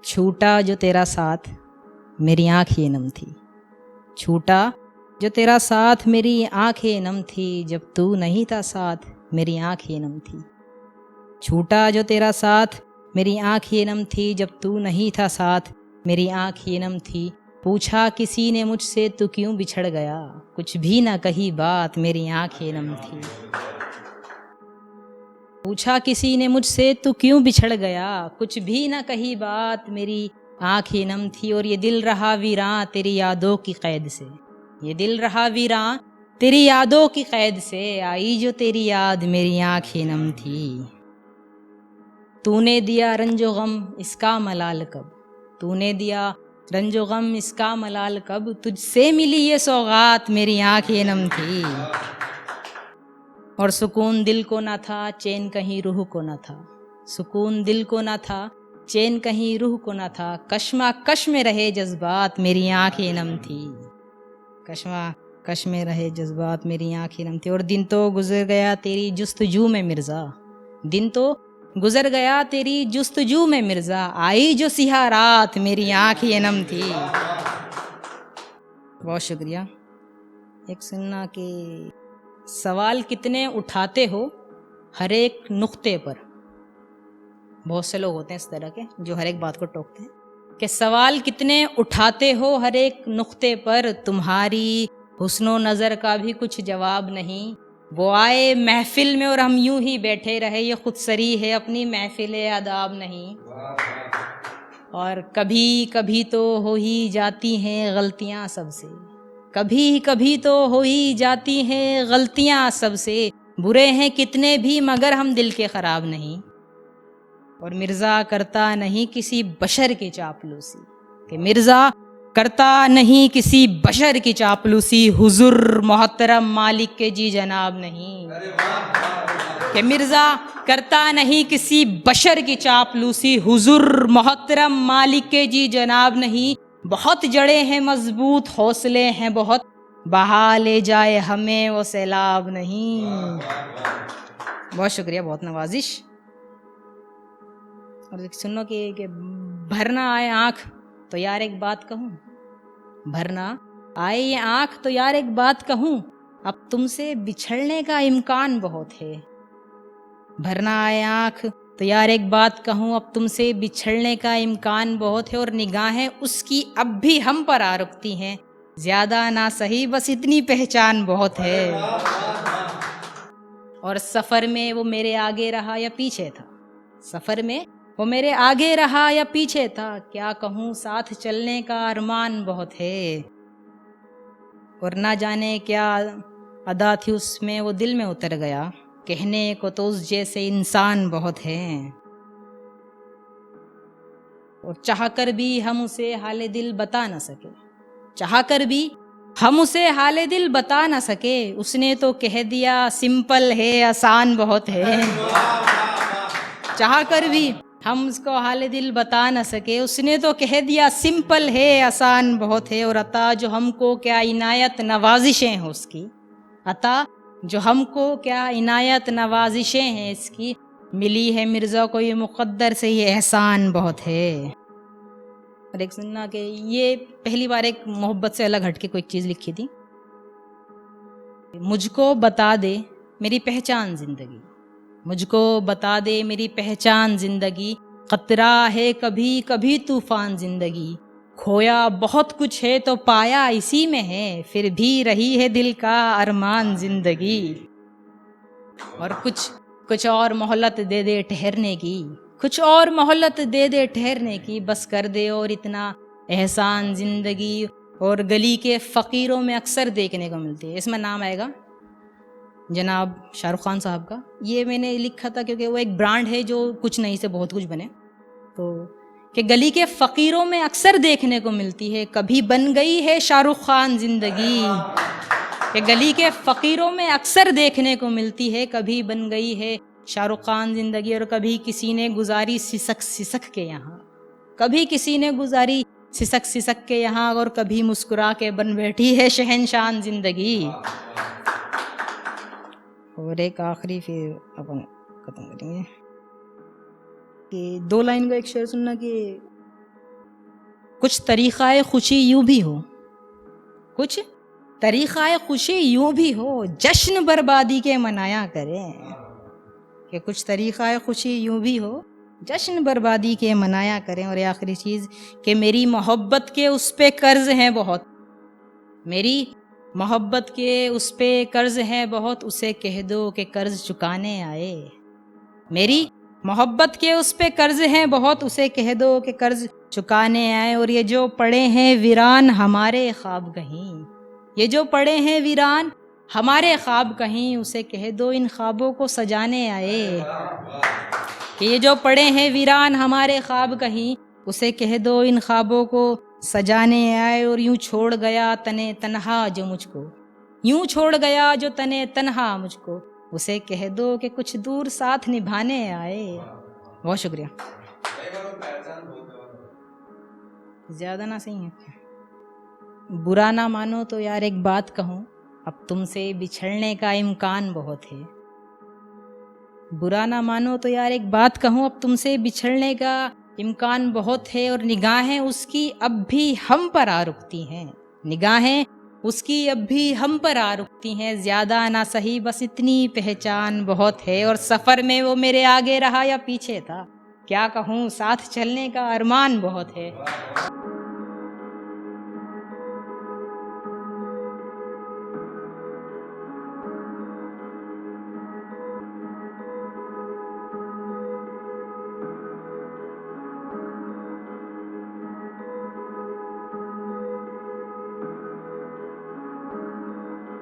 چھوٹا جو تیرا ساتھ میری آنکھیں نم تھی، چھوٹا جو تیرا ساتھ میری آنکھیں نم تھی، جب تو نہیں تھا ساتھ میری آنکھیں نم تھی، چھوٹا جو تیرا ساتھ میری آنکھیں نم تھی، جب تو نہیں تھا ساتھ میری آنکھیں نم تھی، پوچھا کسی نے مجھ سے تو کیوں بچھڑ گیا، کچھ بھی نہ کہی بات میری آنکھیں نم تھی، پوچھا کسی نے مجھ سے تو کیوں بچھڑ گیا، کچھ بھی نہ کہی بات میری آنکھیں نم تھی، اور یہ دل رہا ویراں تیری یادوں کی قید سے، یہ دل رہا ویراں تیری یادوں کی قید سے، آئی جو تیری یاد میری آنکھیں نم تھی، تو نے دیا رنج و غم اس کا ملال کب، تو نے دیا رنج و غم اس کا ملال کب، تجھ سے ملی یہ سوغات میری آنکھیں نم تھی، اور سکون دل کو نہ تھا چین کہیں روح کو نہ تھا، سکون دل کو نہ تھا چین کہیں روح کو نہ تھا، کشمہ کش میں رہے جذبات میری آنکھیں نم تھی، کشمہ کش میں رہے جذبات میری آنکھیں نم تھی، اور دن تو گزر گیا تیری جستجو میں مرزا، دن تو گزر گیا تیری جستجو میں مرزا، آئی جو سیاہ رات میری آنکھیں نم تھی۔ بہت شکریہ۔ ایک سننا کہ سوال کتنے اٹھاتے ہو ہر ایک نقطے پر، بہت سے لوگ ہوتے ہیں اس طرح کے جو ہر ایک بات کو ٹوکتے ہیں، کہ سوال کتنے اٹھاتے ہو ہر ایک نقطے پر، تمہاری حسن و نظر کا بھی کچھ جواب نہیں، وہ آئے محفل میں اور ہم یوں ہی بیٹھے رہے، یہ خود سری ہے اپنی محفل آداب نہیں، اور کبھی کبھی تو ہو ہی جاتی ہیں غلطیاں سب سے، کبھی کبھی تو ہو ہی جاتی ہیں غلطیاں سب سے، برے ہیں کتنے بھی مگر ہم دل کے خراب نہیں، اور مرزا کرتا نہیں کسی بشر کی چاپلوسی، کہ مرزا کرتا نہیں کسی بشر کی چاپلوسی، حضور محترم مالک کے جی جناب نہیں، کہ مرزا کرتا نہیں کسی بشر کی چاپلوسی، حضور محترم مالک کے جی جناب نہیں، بہت جڑے ہیں مضبوط حوصلے ہیں بہت، بہا لے جائے ہمیں وہ سیلاب نہیں۔ بہت شکریہ، بہت نوازش۔ اور سنو کہ بھرنا آئے آنکھ تو یار ایک بات کہوں، بھرنا آئے یہ آنکھ تو یار ایک بات کہوں، اب تم سے بچھڑنے کا امکان بہت ہے، بھرنا آئے آنکھ تو یار ایک بات کہوں، اب تم سے بچھڑنے کا امکان بہت ہے، اور نگاہیں اس کی اب بھی ہم پر آ رکتی ہیں، زیادہ نہ سہی بس اتنی پہچان بہت ہے، اور سفر میں وہ میرے آگے رہا یا پیچھے تھا، سفر میں وہ میرے آگے رہا یا پیچھے تھا، کیا کہوں ساتھ چلنے کا ارمان بہت ہے، اور نہ جانے کیا ادا تھی اس میں وہ دل میں اتر گیا، کہنے کو تو اس جیسے انسان بہت ہیں، اور چاہ کر بھی ہم اسے حال دل بتا نہ سکے، چاہ کر بھی ہم اسے حال دل بتا نہ سکے، اس نے تو کہہ دیا سمپل ہے آسان بہت ہے، چاہ کر بھی ہم اس کو حال دل بتا نہ سکے، اس نے تو کہہ دیا سمپل ہے آسان بہت ہے، اور عطا جو ہم کو کیا عنایت نوازشیں ہیں اس کی، عطا جو ہم کو کیا عنایت نوازشیں ہیں اس کی، ملی ہے مرزا کو یہ مقدر سے یہ احسان بہت ہے۔ اور ایک سننا کہ یہ پہلی بار ایک محبت سے الگ ہٹ کے کوئی چیز لکھی تھی، مجھ کو بتا دے میری پہچان زندگی، مجھ کو بتا دے میری پہچان زندگی، خطرہ ہے کبھی کبھی طوفان زندگی، کھویا بہت کچھ ہے تو پایا اسی میں ہے، پھر بھی رہی ہے دل کا ارمان زندگی، اور کچھ اور مہلت دے دے ٹھہرنے کی، کچھ اور مہلت دے دے ٹھہرنے کی، بس کر دے اور اتنا احسان زندگی، اور گلی کے فقیروں میں اکثر دیکھنے کو ملتی ہے، اس میں نام آئے گا جناب شاہ رخ خان صاحب کا، یہ میں نے لکھا تھا کیونکہ وہ ایک برانڈ ہے جو کچھ نہیں سے بہت کچھ بنے، تو کہ گلی کے فقیروں میں اکثر دیکھنے کو ملتی ہے، کبھی بن گئی ہے شاہ رخ خان زندگی، کہ گلی کے فقیروں میں اکثر دیکھنے کو ملتی ہے، کبھی بن گئی ہے شاہ رخ خان زندگی، اور کبھی کسی نے گزاری سسک سسک کے یہاں، کبھی کسی نے گزاری سسک سسک کے یہاں، اور کبھی مسکرا کے بن بیٹھی ہے شہنشان زندگی۔ اور ایک آخری پھر ختم کریں گے کہ 2 لائن کا ایک شعر سننا کہ کچھ طریقہ خوشی یوں بھی ہو، کچھ طریقہ خوشی یوں بھی ہو، جشن بربادی کے منایا کریں، کہ کچھ طریقہ خوشی یوں بھی ہو، جشن بربادی کے منایا کریں۔ اور آخری چیز کہ میری محبت کے اس پہ قرض ہیں بہت، میری محبت کے اس پہ قرض ہیں بہت، اسے کہہ دو کہ قرض چکانے آئے، میری محبت کے اس پہ قرض ہیں بہت، اسے کہہ دو کہ قرض چکانے آئے۔ اور یہ جو پڑے ہیں ویران ہمارے خواب کہیں، یہ جو پڑے ہیں ویران ہمارے خواب کہیں، اسے کہہ دو ان خوابوں کو سجانے آئے، کہ یہ جو پڑے ہیں ویران ہمارے خواب کہیں، اسے کہہ دو ان خوابوں کو سجانے آئے۔ اور یوں چھوڑ گیا تنے تنہا جو مجھ کو، یوں چھوڑ گیا جو تنے تنہا مجھ کو، اسے کہہ دو کہ کچھ دور ساتھ نبھانے آئے۔ بہت شکریہ۔ زیادہ نہ صحیح ہے، برا نہ مانو تو یار ایک بات کہوں، اب تم سے بچھڑنے کا امکان بہت ہے، برا نہ مانو تو یار ایک بات کہوں، اب تم سے بچھڑنے کا امکان بہت ہے، اور نگاہیں اس کی اب بھی ہم پر آ رکتی ہیں، نگاہیں اس کی اب بھی ہم پر آ رکتی ہیں، زیادہ نہ صحیح بس اتنی پہچان بہت ہے، اور سفر میں وہ میرے آگے رہا یا پیچھے تھا، کیا کہوں ساتھ چلنے کا ارمان بہت ہے۔